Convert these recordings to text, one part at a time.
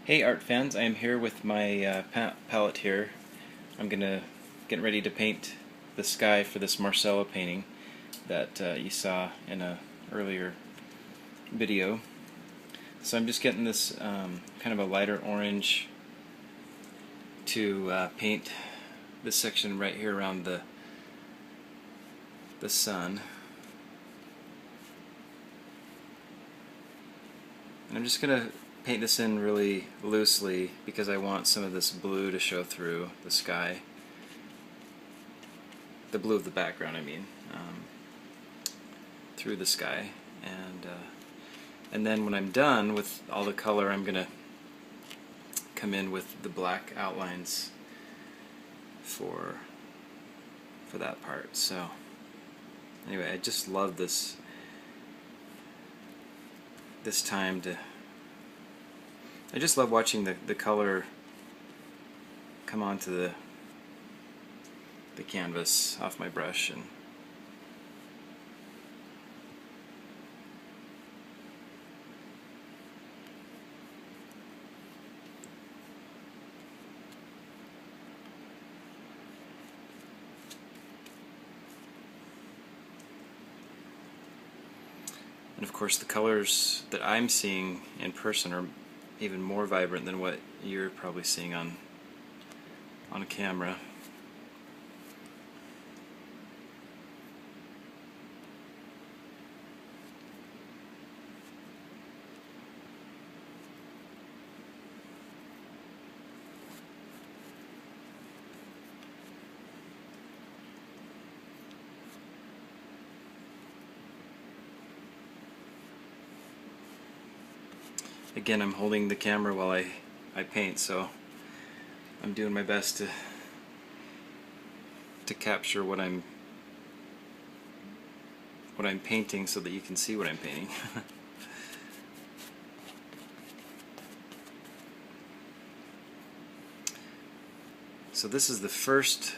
Hey art fans, I am here with my palette here. I'm getting ready to paint the sky for this Marcelo painting that you saw in a earlier video. So I'm just getting this kind of a lighter orange to paint this section right here around the sun. And I'm just gonna paint this in really loosely because I want some of this blue to show through the sky. The blue of the background, I mean, through the sky. And then when I'm done with all the color, I'm gonna come in with the black outlines for that part. So anyway, I just love this time to. I just love watching the color come onto the canvas off my brush. And of course the colors that I'm seeing in person are even more vibrant than what you're probably seeing on a camera. Again, I'm holding the camera while I paint, so I'm doing my best to capture what I'm painting so that you can see what I'm painting. So this is the first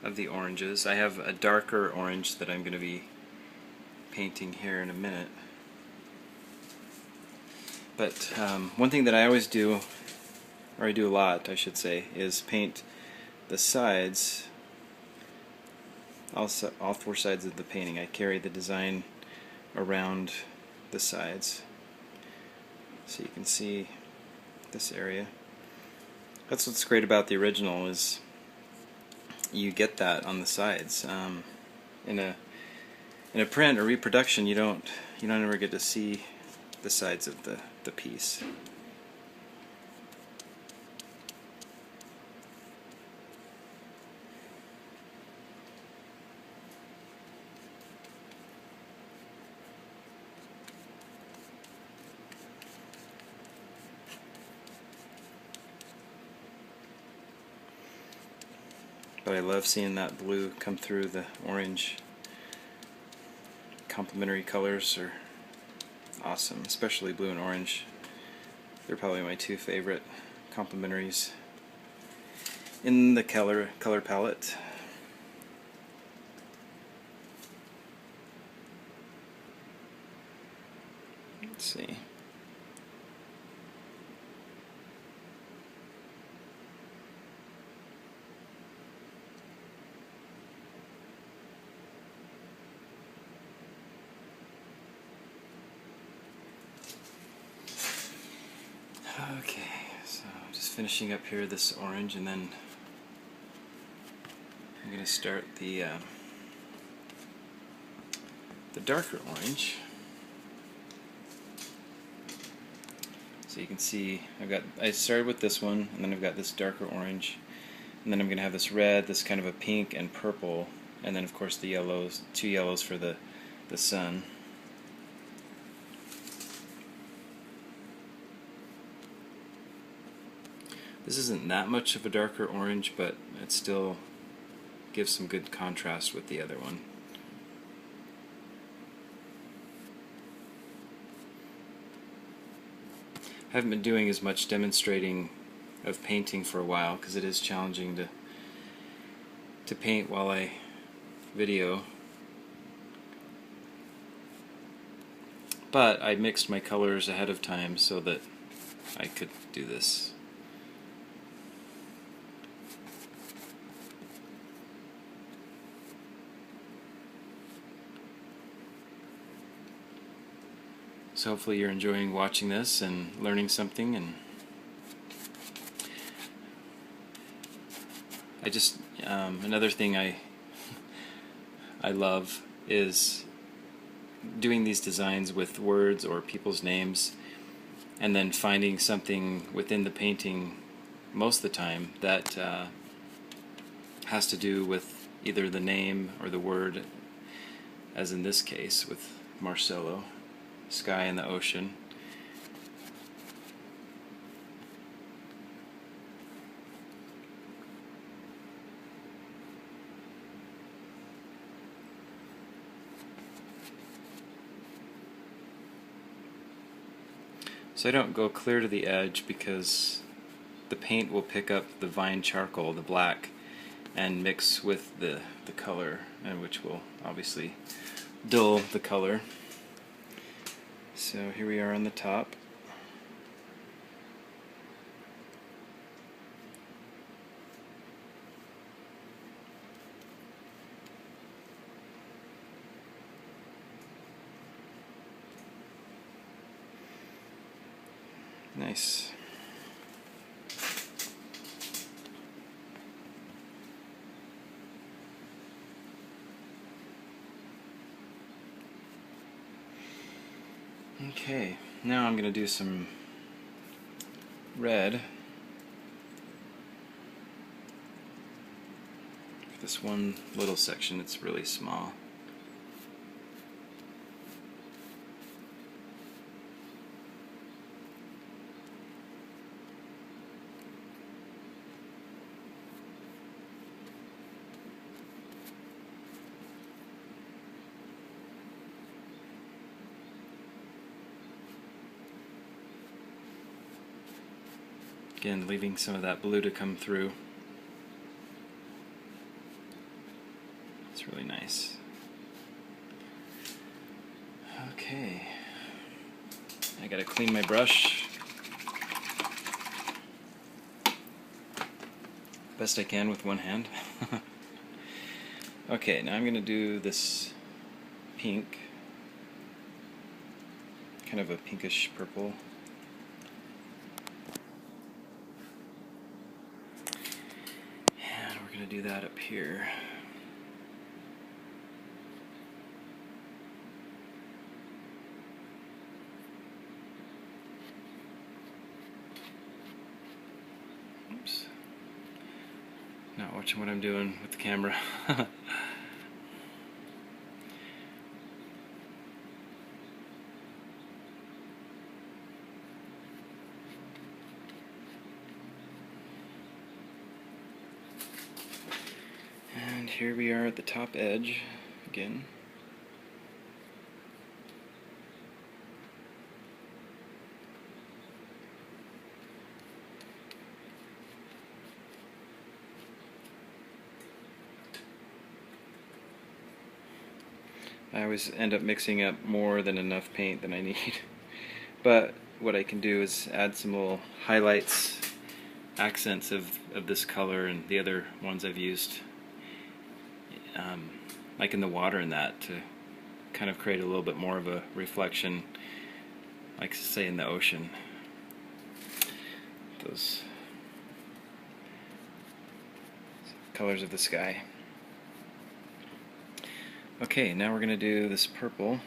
of the oranges. I have a darker orange that I'm going to be painting here in a minute. But one thing that I always do, or I do a lot, I should say, is paint the sides, all four sides of the painting. I carry the design around the sides, so you can see this area. That's what's great about the original, is you get that on the sides. In a print or reproduction, you don't ever get to see the sides of the piece. But I love seeing that blue come through the orange. Complementary colors are awesome, especially blue and orange. They're probably my two favorite complementaries in the color palette. Let's see. Okay, so I'm just finishing up here this orange, and then I'm going to start the darker orange. So you can see I started with this one, and then I've got this darker orange, and then I'm going to have this red, this kind of a pink and purple, and then of course the yellows, two yellows for the sun. This isn't that much of a darker orange, but it still gives some good contrast with the other one. I haven't been doing as much demonstrating of painting for a while because it is challenging to paint while I video. But I mixed my colors ahead of time so that I could do this. So hopefully you're enjoying watching this and learning something. And I just another thing I love is doing these designs with words or people's names, and then finding something within the painting most of the time that has to do with either the name or the word, as in this case with Marcelo, sky and the ocean. So I don't go clear to the edge because the paint will pick up the vine charcoal, the black, and mix with the color, and which will obviously dull the color. So here we are on the top. Nice. Okay, now I'm going to do some red for this one little section. It's really small. Again, leaving some of that blue to come through. It's really nice. Okay, I gotta clean my brush best I can with one hand. Okay, now I'm gonna do this pink, kind of a pinkish purple. I'm going to do that up here. Oops. Not watching what I'm doing with the camera. Here we are at the top edge again. I always end up mixing up more than enough paint than I need. But what I can do is add some little highlights, accents of this color and the other ones I've used. Like in the water and that, to kind of create a little bit more of a reflection, like say in the ocean. Those colors of the sky. Okay, now we're going to do this purple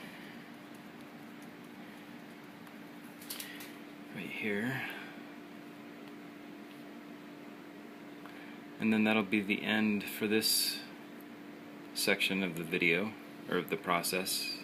right here. And then that'll be the end for this section of the video, or of the process.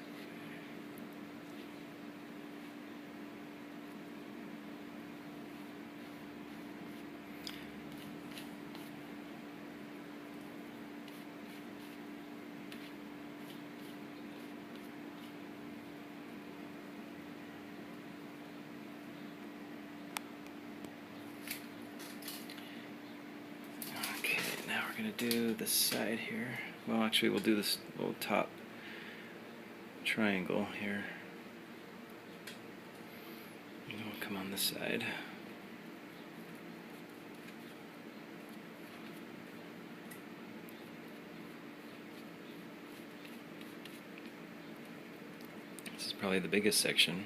Okay, now we're going to do this side here. Well, actually, we'll do this little top triangle here. And we'll come on this side. This is probably the biggest section.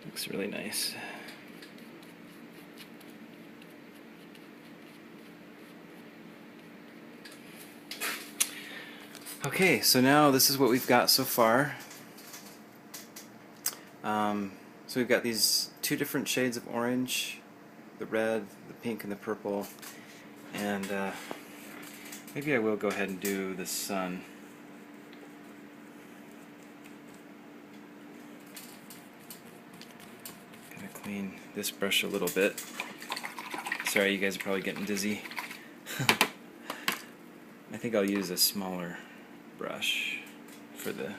Looks really nice. Okay, so now this is what we've got so far. So we've got these two different shades of orange, the red, the pink, and the purple. And maybe I will go ahead and do the sun. Clean this brush a little bit. Sorry, you guys are probably getting dizzy. I think I'll use a smaller brush for this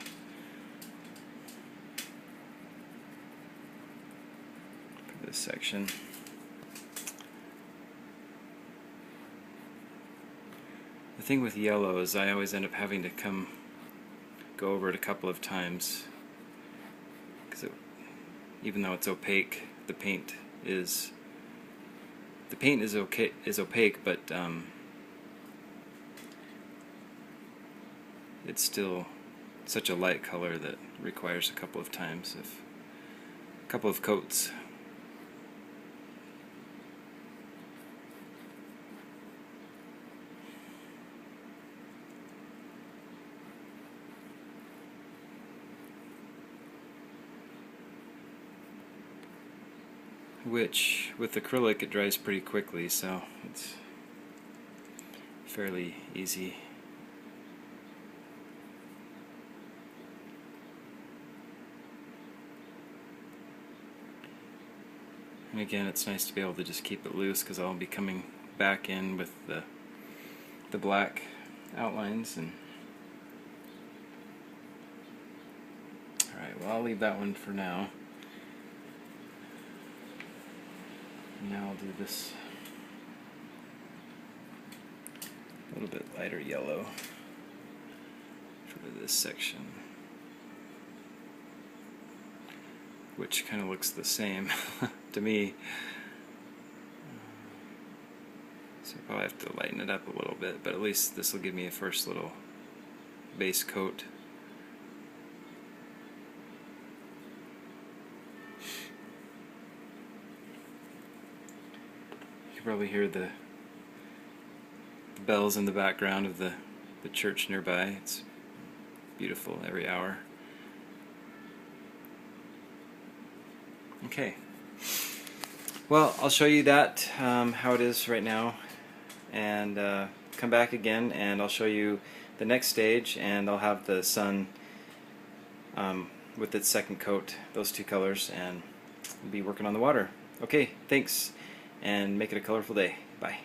section. The thing with yellow is I always end up having to go over it a couple of times, because even though it's opaque, the paint is opaque, but it's still such a light color that requires a couple of times, a couple of coats. Which, with acrylic, it dries pretty quickly, so it's fairly easy. And again, it's nice to be able to just keep it loose, because I'll be coming back in with the black outlines. And alright, well, I'll leave that one for now. Now I'll do this a little bit lighter yellow for this section, which kind of looks the same to me. So I'll probably have to lighten it up a little bit, but at least this will give me a first little base coat. Probably hear the bells in the background of the church nearby. It's beautiful every hour. Okay. Well, I'll show you that, how it is right now, and come back again and I'll show you the next stage, and I'll have the sun with its second coat, those two colors, and we'll be working on the water. Okay, thanks. And make it a colorful day. Bye.